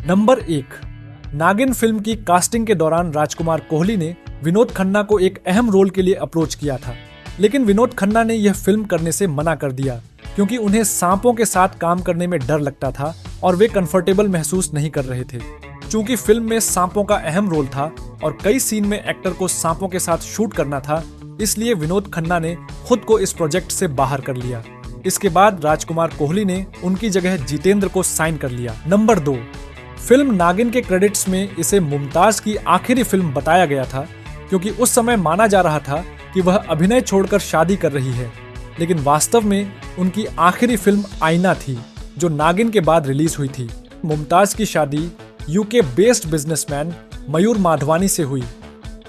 Number 1, नागिन film की casting के दौरान राजकुमार कोहली ने विनोद खन्ना को एक अहम रोल के लिए अप्रोच किया था, लेकिन विनोद खन्ना ने यह फिल्म करने से मना कर दिया क्योंकि उन्हें सांपों के साथ काम करने में डर लगता था और वे कंफर्टेबल महसूस नहीं कर रहे थे। चूंकि फिल्म में सांपों का अहम रोल था और कई सीन में एक्टर को सांपों के साथ शूट करना था, इसलिए विनोद खन्ना ने खुद को इस प्रोजेक्ट से बाहर कर लिया। इसके बाद राजकुमार कोहली ने उनकी जगह जितेंद्र को साइन कर लिया। नंबर 2, फिल्म नागिन के क्रेडिट्स में इसे मुमताज की आखिरी फिल्म बताया गया था क्योंकि उस समय माना जा रहा था कि वह अभिनय छोड़कर शादी कर रही है, लेकिन वास्तव में उनकी आखिरी फिल्म आईना थी जो नागिन के बाद रिलीज हुई थी। मुमताज की शादी यूके बेस्ड बिजनेसमैन मयूर माधवानी से हुई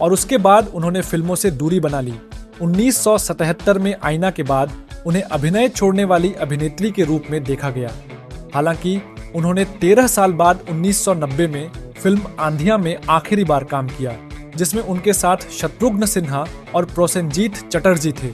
और उसके बाद उन्होंने फिल्मों से दूरी बना ली। 1977 में आईना के बाद उन्हें अभिनय छोड़ने वाली अभिनेत्री के रूप में देखा गया। हालांकि उन्होंने 13 साल बाद 1990 में फिल्म आंधियां में आखिरी बार काम किया, जिसमें उनके साथ शत्रुघ्न सिन्हा और प्रोसेनजीत चटर्जी थे।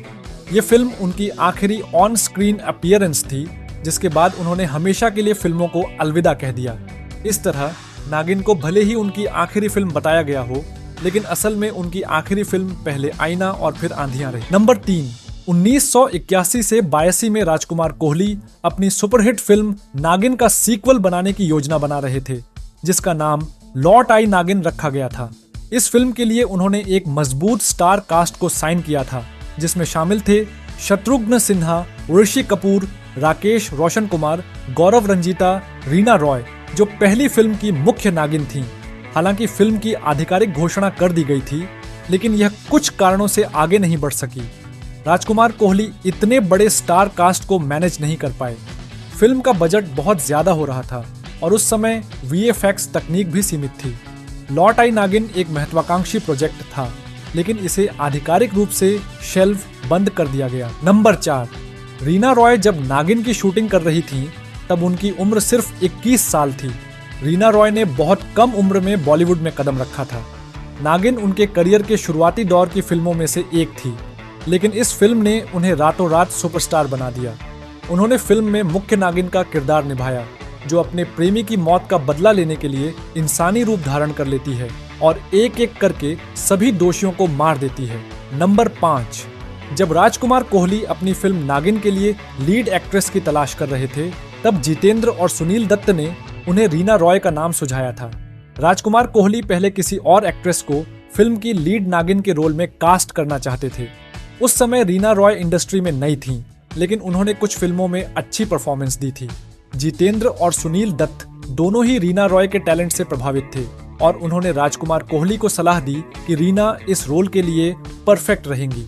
ये फिल्म उनकी आखिरी ऑन स्क्रीन अपीयरेंस थी, जिसके बाद उन्होंने हमेशा के लिए फिल्मों को अलविदा कह दिया। इस तरह नागिन को भले ही उनकी आखिरी फिल्म बताया गया हो, लेकिन असल में उनकी आखिरी फिल्म पहले आईना और फिर आंधियां रही। नंबर 3, 1981 से 82 में राजकुमार कोहली अपनी सुपरहिट फिल्म नागिन का सीक्वल बनाने की योजना बना रहे थे, जिसका नाम लौट आई नागिन रखा गया था। इस फिल्म के लिए उन्होंने एक मजबूत स्टार कास्ट को साइन किया था, जिसमें शामिल थे शत्रुघ्न सिन्हा, ऋषि कपूर, राकेश रोशन कुमार, गौरव रंजीता, रीना रॉय, जो पहली फिल्म की मुख्य नागिन थीं। हालांकि फिल्म की आधिकारिक घोषणा कर दी गई थी, लेकिन यह कुछ कारणों से आगे नहीं बढ़ सकी। राजकुमार कोहली इतने बड़े स्टार कास्ट को मैनेज नहीं कर पाए। फिल्म का बजट बहुत ज्यादा हो रहा था और उस समय VFX तकनीक भी सीमित थी। लौट आई नागिन एक महत्वाकांक्षी प्रोजेक्ट था, लेकिन इसे आधिकारिक रूप से शेल्फ बंद कर दिया गया। नंबर 4, रीना रॉय जब नागिन की शूटिंग कर रही थीं, तब उनकी उम्र सिर्फ 21 साल थी। रीना रॉय ने बहुत कम उम्र में बॉलीवुड में कदम रखा था। नागिन उनके करियर के शुरुआती दौर की फिल्मों में से एक थी, लेकिन इस फिल्म ने उन्हें रातों रात सुपरस्टार बना दिया। उन्होंने फिल्म में मुख्य नागिन का किरदार निभाया, जो अपने प्रेमी की मौत का बदला लेने के लिए इंसानी रूप धारण कर लेती है और एक एक करके सभी दोषियों को मार देती है। नंबर 5, जब राजकुमार कोहली अपनी फिल्म नागिन के लिए लीड एक्ट्रेस की तलाश कर रहे थे, तब जितेंद्र और सुनील दत्त ने उन्हें रीना रॉय का नाम सुझाया था। राजकुमार कोहली पहले किसी और एक्ट्रेस को फिल्म की लीड नागिन के रोल में कास्ट करना चाहते थे। उस समय रीना रॉय इंडस्ट्री में नई थीं, लेकिन उन्होंने कुछ फिल्मों में अच्छी परफॉर्मेंस दी थी। जितेंद्र और सुनील दत्त दोनों ही रीना रॉय के टैलेंट से प्रभावित थे और उन्होंने राजकुमार कोहली को सलाह दी कि रीना इस रोल के लिए परफेक्ट रहेंगी।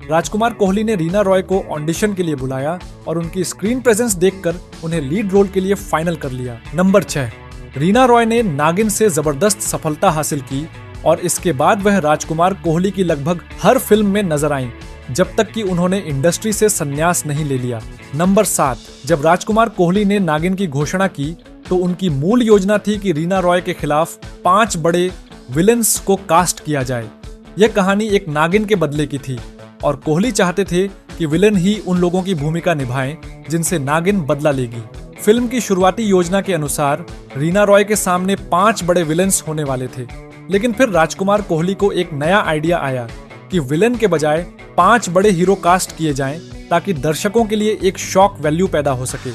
राजकुमार कोहली ने रीना रॉय को ऑडिशन के लिए बुलाया और उनकी स्क्रीन प्रेजेंस देखकर उन्हें लीड रोल के लिए फाइनल कर लिया। नंबर 6, रीना रॉय ने नागिन से जबरदस्त सफलता हासिल की और इसके बाद वह राजकुमार कोहली की लगभग हर फिल्म में नजर आईं, जब तक कि उन्होंने इंडस्ट्री से संन्यास नहीं ले लिया। नंबर 7, जब राजकुमार कोहली ने नागिन की घोषणा की, तो उनकी मूल योजना थी कि रीना रॉय के खिलाफ 5 बड़े विलेंस को कास्ट किया जाए। यह कहानी एक नागिन के बदले की थी और कोहली चाहते थे कि विलेन ही उन लोगों की भूमिका निभाएं जिनसे नागिन बदला लेगी। फिल्म की शुरुआती योजना के अनुसार रीना रॉय के सामने 5 बड़े विलेंस होने वाले थे, लेकिन फिर राजकुमार कोहली को एक नया आइडिया आया कि विलेन के बजाय 5 बड़े हीरो कास्ट किए जाएं ताकि दर्शकों के लिए एक शॉक वैल्यू पैदा हो सके।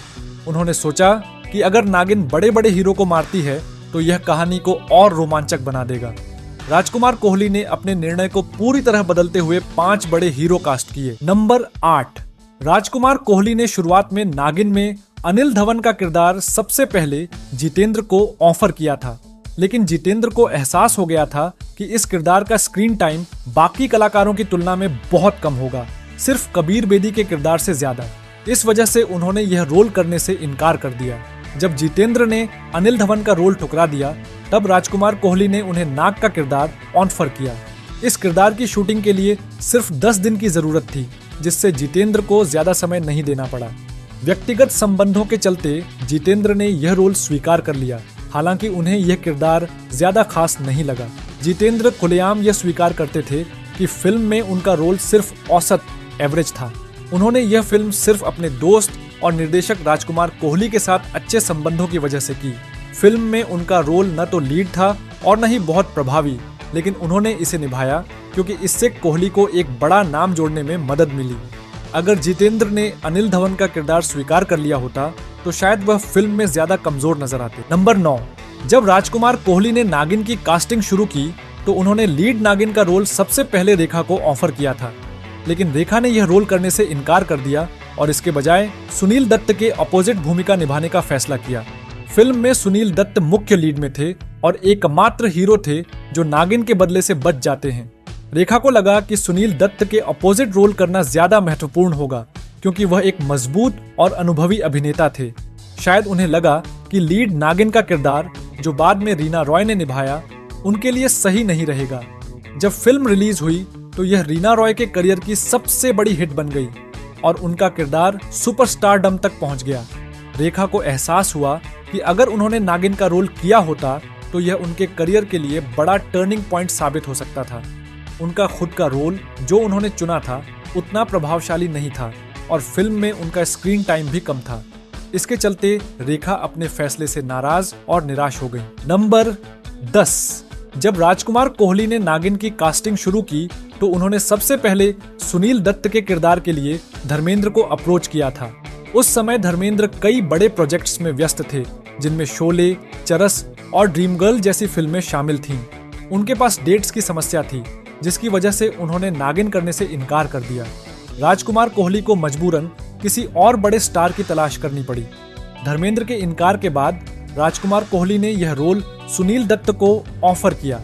उन्होंने सोचा कि अगर नागिन बड़े बड़े हीरो को मारती है तो यह कहानी को और रोमांचक बना देगा। राजकुमार कोहली ने अपने निर्णय को पूरी तरह बदलते हुए 5 बड़े हीरो कास्ट किए। नंबर 8, राजकुमार कोहली ने शुरुआत में नागिन में अनिल धवन का किरदार सबसे पहले जितेंद्र को ऑफर किया था, लेकिन जितेंद्र को एहसास हो गया था कि इस किरदार का स्क्रीन टाइम बाकी कलाकारों की तुलना में बहुत कम होगा, सिर्फ कबीर बेदी के किरदार से ज्यादा। इस वजह से उन्होंने यह रोल करने से इनकार कर दिया। जब जितेंद्र ने अनिल धवन का रोल ठुकरा दिया, तब राजकुमार कोहली ने उन्हें नाग का किरदार ऑफर किया। इस किरदार की शूटिंग के लिए सिर्फ 10 दिन की जरूरत थी, जिससे जितेंद्र को ज्यादा समय नहीं देना पड़ा। व्यक्तिगत संबंधों के चलते जितेंद्र ने यह रोल स्वीकार कर लिया, हालांकि उन्हें यह किरदार ज्यादा खास नहीं लगा। जितेंद्र खुलेआम यह स्वीकार करते थे कि फिल्म में उनका रोल सिर्फ औसत एवरेज था। उन्होंने यह फिल्म सिर्फ अपने दोस्त और निर्देशक राजकुमार कोहली के साथ अच्छे संबंधों की वजह से की। फिल्म में उनका रोल न तो लीड था और न ही बहुत प्रभावी, लेकिन उन्होंने इसे निभाया क्योंकि इससे कोहली को एक बड़ा नाम जोड़ने में मदद मिली। अगर जितेंद्र ने अनिल धवन का किरदार स्वीकार कर लिया होता तो शायद वह फिल्म में ज्यादा कमजोर नजर आते। नंबर 9, जब राजकुमार कोहली ने नागिन की कास्टिंग शुरू की तो उन्होंने लीड नागिन का रोल सबसे पहले रेखा को ऑफर किया था, लेकिन रेखा ने यह रोल करने से इनकार कर दिया और इसके बजाय सुनील दत्त के अपोजिट भूमिका निभाने का फैसला किया। फिल्म में सुनील दत्त मुख्य लीड में थे और एकमात्र हीरो थे जो नागिन के बदले से बच जाते हैं। रेखा को लगा कि सुनील दत्त के अपोजिट रोल करना ज्यादा महत्वपूर्ण होगा क्योंकि वह एक मजबूत और अनुभवी अभिनेता थे। शायद उन्हें लगा कि लीड नागिन का किरदार जो बाद में रीना रॉय ने निभाया उनके लिए सही नहीं रहेगा। जब फिल्म रिलीज हुई तो यह रीना रॉय के करियर की सबसे बड़ी हिट बन गई और उनका किरदार सुपरस्टारडम तक पहुंच गया। रेखा को एहसास हुआ कि अगर उन्होंने नागिन का रोल किया होता तो यह उनके करियर के लिए बड़ा टर्निंग पॉइंट साबित हो सकता था। उनका खुद का रोल जो उन्होंने चुना था उतना प्रभावशाली नहीं था और फिल्म में उनका स्क्रीन टाइम भी कम था। इसके चलते रेखा अपने फैसले से नाराज और निराश हो गई। नंबर 10, जब राजकुमार कोहली ने नागिन की कास्टिंग शुरू की तो उन्होंने सबसे पहले सुनील दत्त के किरदार के लिए धर्मेंद्र को अप्रोच किया था। उस समय धर्मेंद्र कई बड़े प्रोजेक्ट्स में व्यस्त थे जिनमें शोले, चरस और ड्रीम गर्ल जैसी फिल्में शामिल थीं। उनके पास डेट्स की समस्या थी जिसकी वजह से उन्होंने नागिन करने से इनकार कर दिया। राजकुमार कोहली को मजबूरन किसी और बड़े स्टार की तलाश करनी पड़ी। धर्मेंद्र के इनकार के बाद राजकुमार कोहली ने यह रोल सुनील दत्त को ऑफर किया।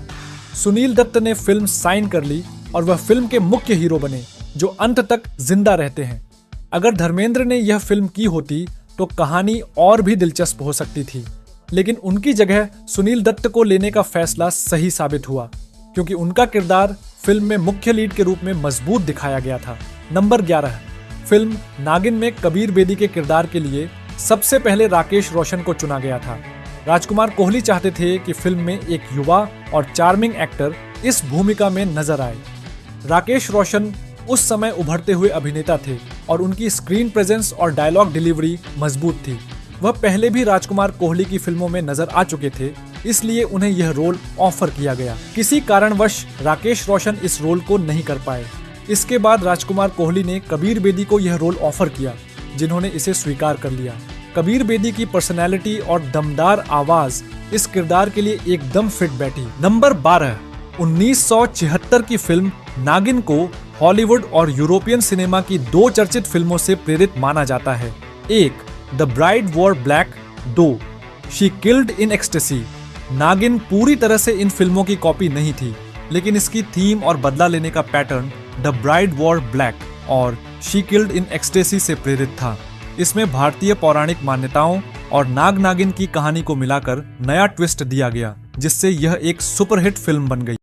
सुनील दत्त ने फिल्म साइन कर ली और वह फिल्म के मुख्य हीरो बने जो अंत तक जिंदा रहते हैं। अगर धर्मेंद्र ने यह फिल्म की होती तो कहानी और भी दिलचस्प हो सकती थी, लेकिन उनकी जगह सुनील दत्त को लेने का फैसला सही साबित हुआ क्योंकि उनका किरदार फिल्म में मुख्य लीड के रूप में मजबूत दिखाया गया था। नंबर 11, फिल्म नागिन में कबीर बेदी के किरदार के लिए सबसे पहले राकेश रोशन को चुना गया था। राजकुमार कोहली चाहते थे कि फिल्म में एक युवा और चार्मिंग एक्टर इस भूमिका में नजर आए। राकेश रोशन उस समय उभरते हुए अभिनेता थे और उनकी स्क्रीन प्रेजेंस और डायलॉग डिलीवरी मजबूत थी। वह पहले भी राजकुमार कोहली की फिल्मों में नजर आ चुके थे, इसलिए उन्हें यह रोल ऑफर किया गया। किसी कारणवश राकेश रोशन इस रोल को नहीं कर पाए। इसके बाद राजकुमार कोहली ने कबीर बेदी को यह रोल ऑफर किया, जिन्होंने इसे स्वीकार कर लिया। कबीर बेदी की पर्सनैलिटी और दमदार आवाज इस किरदार के लिए एकदम फिट बैठी। नंबर 12, 1976 की फिल्म नागिन को हॉलीवुड और यूरोपियन सिनेमा की 2 चर्चित फिल्मों से प्रेरित माना जाता है। 1, the bride war black. 2, she killed in ecstasy. नागिन पूरी तरह से इन फिल्मों की कॉपी नहीं थी, लेकिन इसकी थीम और बदला लेने का pattern the bride war black और शी किल्ड इन एक्सटेसी से प्रेरित था। इसमें भारतीय पौराणिक मान्यताओं और नाग नागिन की कहानी को मिलाकर नया ट्विस्ट दिया गया, जिससे यह एक सुपरहिट फिल्म बन गई।